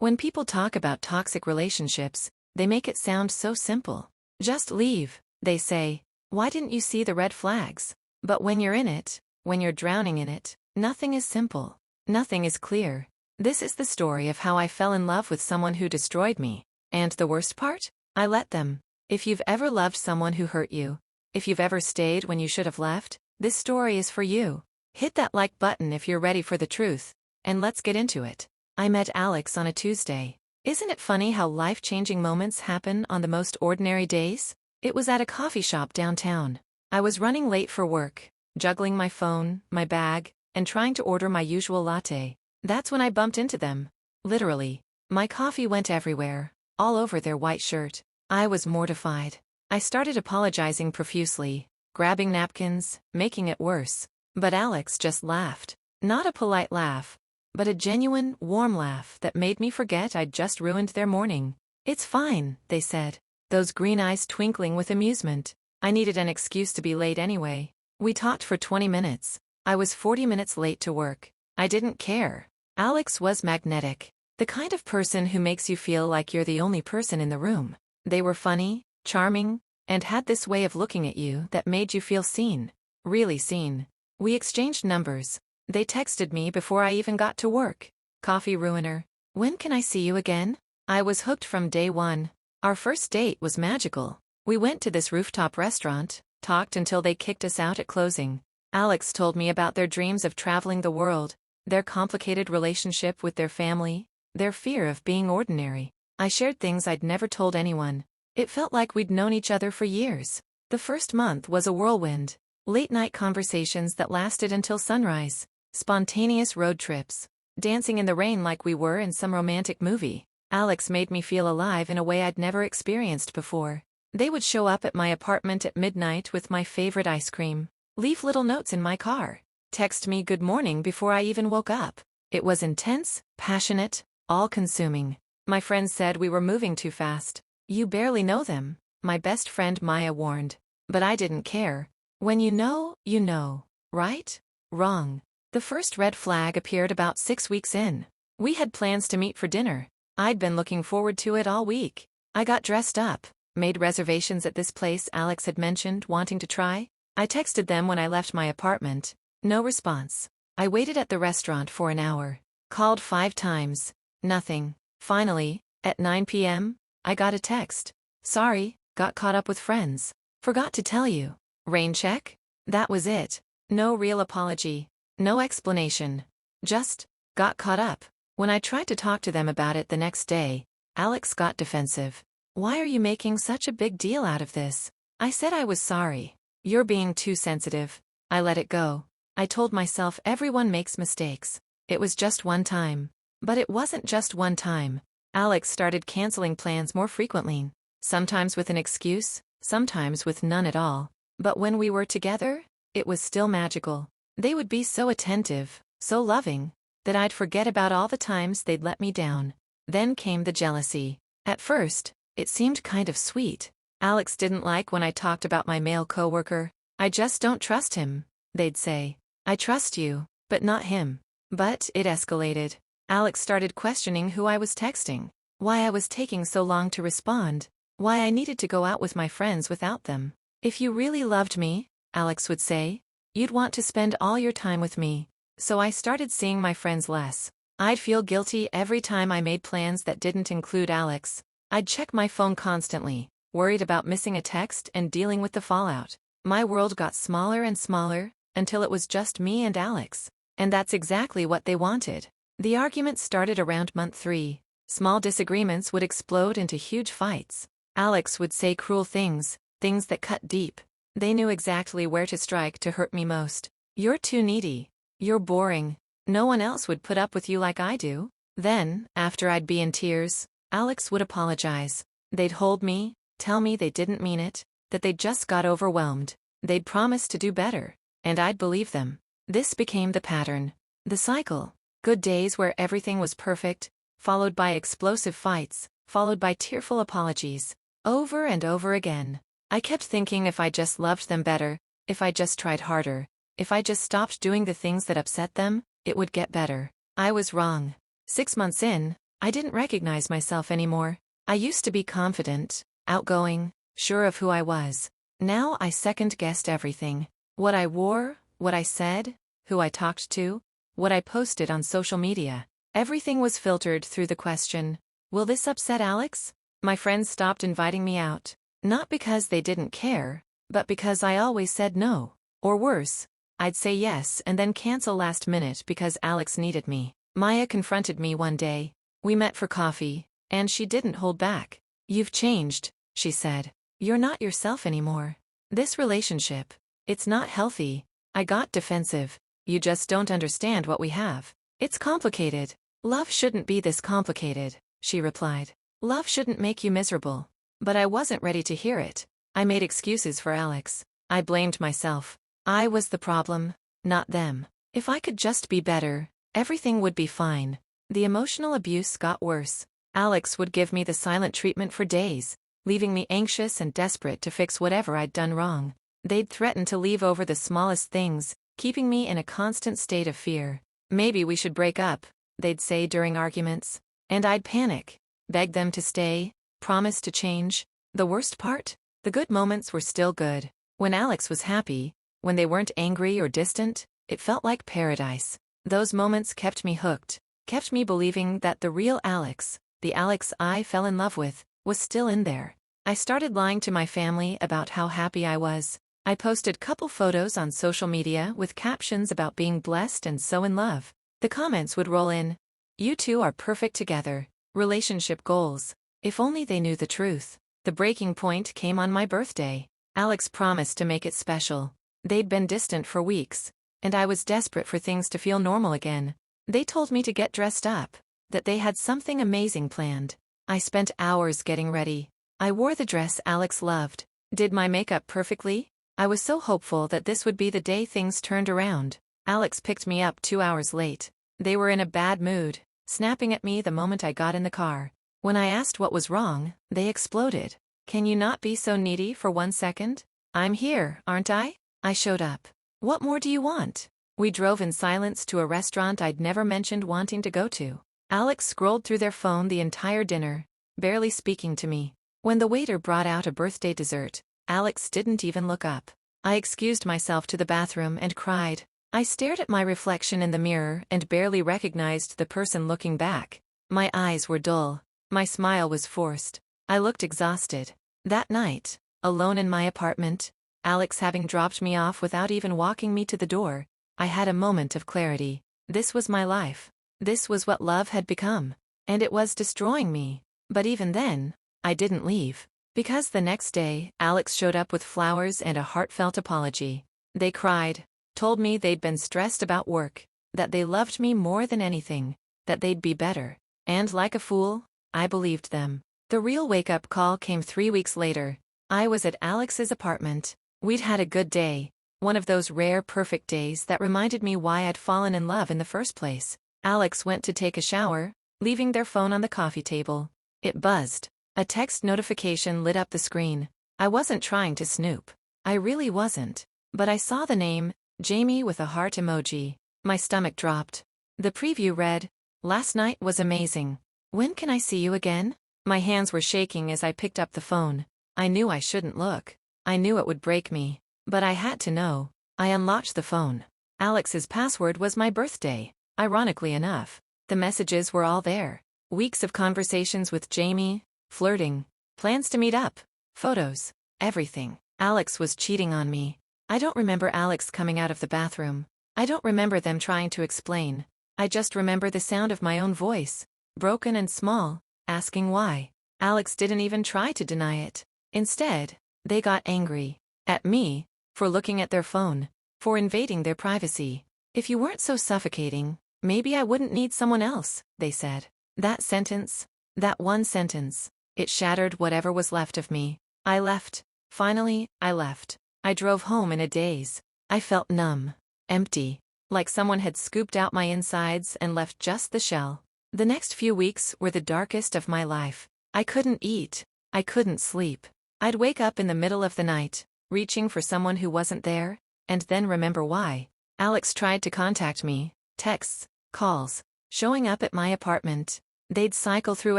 When people talk about toxic relationships, they make it sound so simple. Just leave, they say. Why didn't you see the red flags? But when you're in it, when you're drowning in it, nothing is simple. Nothing is clear. This is the story of how I fell in love with someone who destroyed me. And the worst part? I let them. If you've ever loved someone who hurt you, if you've ever stayed when you should have left, this story is for you. Hit that like button if you're ready for the truth, and let's get into it. I met Alex on a Tuesday. Isn't it funny how life-changing moments happen on the most ordinary days? It was at a coffee shop downtown. I was running late for work, juggling my phone, my bag, and trying to order my usual latte. That's when I bumped into them. Literally. My coffee went everywhere, all over their white shirt. I was mortified. I started apologizing profusely, grabbing napkins, making it worse. But Alex just laughed. Not a polite laugh, but a genuine, warm laugh that made me forget I'd just ruined their morning. It's fine, they said, those green eyes twinkling with amusement. I needed an excuse to be late anyway. We talked for 20 minutes. I was 40 minutes late to work. I didn't care. Alex was magnetic. The kind of person who makes you feel like you're the only person in the room. They were funny, charming, and had this way of looking at you that made you feel seen. Really seen. We exchanged numbers. They texted me before I even got to work. Coffee ruiner. When can I see you again? I was hooked from day one. Our first date was magical. We went to this rooftop restaurant, talked until they kicked us out at closing. Alex told me about their dreams of traveling the world, their complicated relationship with their family, their fear of being ordinary. I shared things I'd never told anyone. It felt like we'd known each other for years. The first month was a whirlwind. Late-night conversations that lasted until sunrise. Spontaneous road trips. Dancing in the rain like we were in some romantic movie. Alex made me feel alive in a way I'd never experienced before. They would show up at my apartment at midnight with my favorite ice cream. Leave little notes in my car. Text me good morning before I even woke up. It was intense, passionate, all-consuming. My friends said we were moving too fast. You barely know them, my best friend Maya warned. But I didn't care. When you know, right? Wrong. The first red flag appeared about 6 weeks in. We had plans to meet for dinner. I'd been looking forward to it all week. I got dressed up, made reservations at this place Alex had mentioned wanting to try. I texted them when I left my apartment. No response. I waited at the restaurant for an hour. Called 5 times. Nothing. Finally, at 9 p.m., I got a text. Sorry, got caught up with friends. Forgot to tell you. Rain check? That was it. No real apology. No explanation. Just, got caught up. When I tried to talk to them about it the next day, Alex got defensive. Why are you making such a big deal out of this? I said I was sorry. You're being too sensitive. I let it go. I told myself everyone makes mistakes. It was just one time. But it wasn't just one time. Alex started canceling plans more frequently. Sometimes with an excuse, sometimes with none at all. But when we were together, it was still magical. They would be so attentive, so loving, that I'd forget about all the times they'd let me down. Then came the jealousy. At first, it seemed kind of sweet. Alex didn't like when I talked about my male coworker. I just don't trust him, they'd say. I trust you, but not him. But it escalated. Alex started questioning who I was texting, why I was taking so long to respond, why I needed to go out with my friends without them. If you really loved me, Alex would say, you'd want to spend all your time with me. So I started seeing my friends less. I'd feel guilty every time I made plans that didn't include Alex. I'd check my phone constantly, worried about missing a text and dealing with the fallout. My world got smaller and smaller, until it was just me and Alex. And that's exactly what they wanted. The arguments started around month 3. Small disagreements would explode into huge fights. Alex would say cruel things, things that cut deep. They knew exactly where to strike to hurt me most. You're too needy. You're boring. No one else would put up with you like I do. Then, after I'd be in tears, Alex would apologize. They'd hold me, tell me they didn't mean it, that they just got overwhelmed. They'd promise to do better, and I'd believe them. This became the pattern. The cycle. Good days where everything was perfect, followed by explosive fights, followed by tearful apologies. Over and over again. I kept thinking if I just loved them better, if I just tried harder, if I just stopped doing the things that upset them, it would get better. I was wrong. 6 months in, I didn't recognize myself anymore. I used to be confident, outgoing, sure of who I was. Now I second-guessed everything. What I wore, what I said, who I talked to, what I posted on social media. Everything was filtered through the question, will this upset Alex? My friends stopped inviting me out. Not because they didn't care, but because I always said no. Or worse, I'd say yes and then cancel last minute because Alex needed me. Maya confronted me one day. We met for coffee, and she didn't hold back. You've changed, she said. You're not yourself anymore. This relationship, it's not healthy. I got defensive. You just don't understand what we have. It's complicated. Love shouldn't be this complicated, she replied. Love shouldn't make you miserable. But I wasn't ready to hear it. I made excuses for Alex. I blamed myself. I was the problem, not them. If I could just be better, everything would be fine. The emotional abuse got worse. Alex would give me the silent treatment for days, leaving me anxious and desperate to fix whatever I'd done wrong. They'd threaten to leave over the smallest things, keeping me in a constant state of fear. Maybe we should break up, they'd say during arguments. And I'd panic, beg them to stay, promise to change. The worst part? The good moments were still good. When Alex was happy, when they weren't angry or distant, it felt like paradise. Those moments kept me hooked, kept me believing that the real Alex, the Alex I fell in love with, was still in there. I started lying to my family about how happy I was. I posted couple photos on social media with captions about being blessed and so in love. The comments would roll in. You two are perfect together. Relationship goals. If only they knew the truth. The breaking point came on my birthday. Alex promised to make it special. They'd been distant for weeks, and I was desperate for things to feel normal again. They told me to get dressed up, that they had something amazing planned. I spent hours getting ready. I wore the dress Alex loved, did my makeup perfectly. I was so hopeful that this would be the day things turned around. Alex picked me up 2 hours late. They were in a bad mood, snapping at me the moment I got in the car. When I asked what was wrong, they exploded. Can you not be so needy for 1 second? I'm here, aren't I? I showed up. What more do you want? We drove in silence to a restaurant I'd never mentioned wanting to go to. Alex scrolled through their phone the entire dinner, barely speaking to me. When the waiter brought out a birthday dessert, Alex didn't even look up. I excused myself to the bathroom and cried. I stared at my reflection in the mirror and barely recognized the person looking back. My eyes were dull. My smile was forced. I looked exhausted. That night, alone in my apartment, Alex having dropped me off without even walking me to the door, I had a moment of clarity. This was my life. This was what love had become. And it was destroying me. But even then, I didn't leave. Because the next day, Alex showed up with flowers and a heartfelt apology. They cried, told me they'd been stressed about work, that they loved me more than anything, that they'd be better. And like a fool, I believed them. The real wake-up call came 3 weeks later. I was at Alex's apartment. We'd had a good day, one of those rare perfect days that reminded me why I'd fallen in love in the first place. Alex went to take a shower, leaving their phone on the coffee table. It buzzed. A text notification lit up the screen. I wasn't trying to snoop. I really wasn't. But I saw the name, Jamie with a heart emoji. My stomach dropped. The preview read, "Last night was amazing. When can I see you again?" My hands were shaking as I picked up the phone. I knew I shouldn't look. I knew it would break me. But I had to know. I unlocked the phone. Alex's password was my birthday. Ironically enough, the messages were all there. Weeks of conversations with Jamie, flirting, plans to meet up, photos, everything. Alex was cheating on me. I don't remember Alex coming out of the bathroom. I don't remember them trying to explain. I just remember the sound of my own voice, broken and small, asking why. Alex didn't even try to deny it. Instead, they got angry at me for looking at their phone, for invading their privacy. If you weren't so suffocating, maybe I wouldn't need someone else, they said. That sentence, that one sentence, it shattered whatever was left of me. I left. Finally, I left. I drove home in a daze. I felt numb, empty, like someone had scooped out my insides and left just the shell. The next few weeks were the darkest of my life. I couldn't eat. I couldn't sleep. I'd wake up in the middle of the night, reaching for someone who wasn't there, and then remember why. Alex tried to contact me, texts, calls, showing up at my apartment. They'd cycle through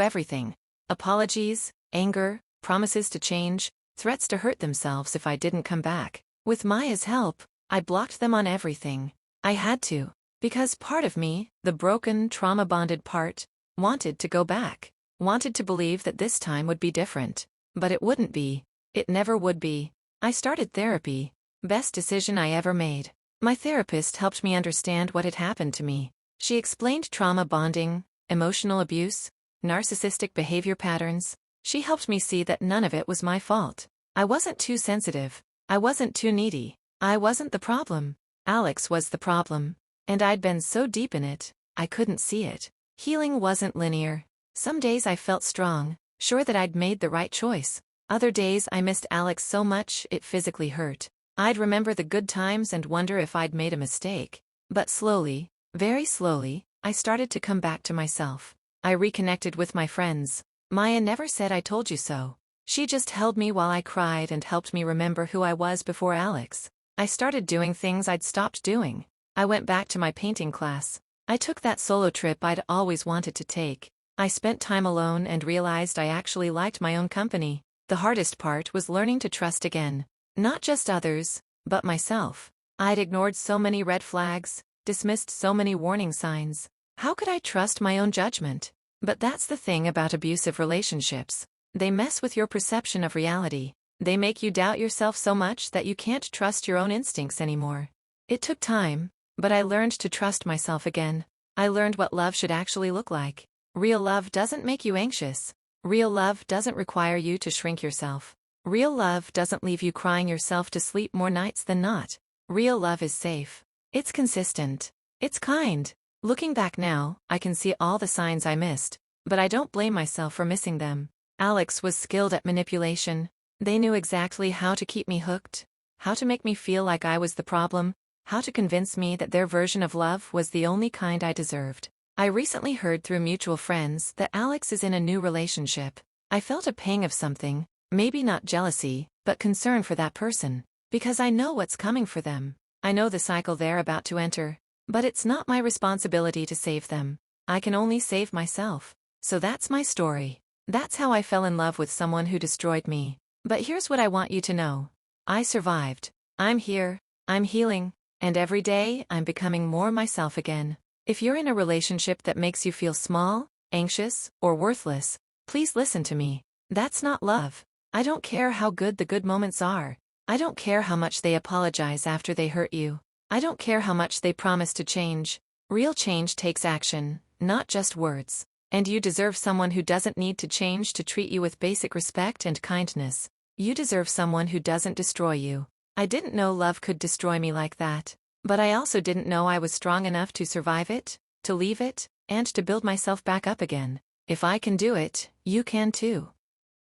everything: apologies, anger, promises to change, threats to hurt themselves if I didn't come back. With Maya's help, I blocked them on everything. I had to, because part of me, the broken, trauma-bonded part, wanted to go back, wanted to believe that this time would be different. But it wouldn't be. It never would be. I started therapy. Best decision I ever made. My therapist helped me understand what had happened to me. She explained trauma bonding, emotional abuse, narcissistic behavior patterns. She helped me see that none of it was my fault. I wasn't too sensitive. I wasn't too needy. I wasn't the problem. Alex was the problem. And I'd been so deep in it, I couldn't see it. Healing wasn't linear. Some days I felt strong, sure that I'd made the right choice. Other days I missed Alex so much it physically hurt. I'd remember the good times and wonder if I'd made a mistake. But slowly, very slowly, I started to come back to myself. I reconnected with my friends. Maya never said "I told you so." She just held me while I cried and helped me remember who I was before Alex. I started doing things I'd stopped doing. I went back to my painting class. I took that solo trip I'd always wanted to take. I spent time alone and realized I actually liked my own company. The hardest part was learning to trust again. Not just others, but myself. I'd ignored so many red flags, dismissed so many warning signs. How could I trust my own judgment? But that's the thing about abusive relationships. They mess with your perception of reality. They make you doubt yourself so much that you can't trust your own instincts anymore. It took time, but I learned to trust myself again. I learned what love should actually look like. Real love doesn't make you anxious. Real love doesn't require you to shrink yourself. Real love doesn't leave you crying yourself to sleep more nights than not. Real love is safe. It's consistent. It's kind. Looking back now, I can see all the signs I missed, but I don't blame myself for missing them. Alex was skilled at manipulation. They knew exactly how to keep me hooked, how to make me feel like I was the problem, how to convince me that their version of love was the only kind I deserved. I recently heard through mutual friends that Alex is in a new relationship. I felt a pang of something, maybe not jealousy, but concern for that person, because I know what's coming for them. I know the cycle they're about to enter, but it's not my responsibility to save them. I can only save myself. So that's my story. That's how I fell in love with someone who destroyed me. But here's what I want you to know. I survived. I'm here. I'm healing. And every day, I'm becoming more myself again. If you're in a relationship that makes you feel small, anxious, or worthless, please listen to me. That's not love. I don't care how good the good moments are. I don't care how much they apologize after they hurt you. I don't care how much they promise to change. Real change takes action, not just words. And you deserve someone who doesn't need to change to treat you with basic respect and kindness. You deserve someone who doesn't destroy you. I didn't know love could destroy me like that. But I also didn't know I was strong enough to survive it, to leave it, and to build myself back up again. If I can do it, you can too.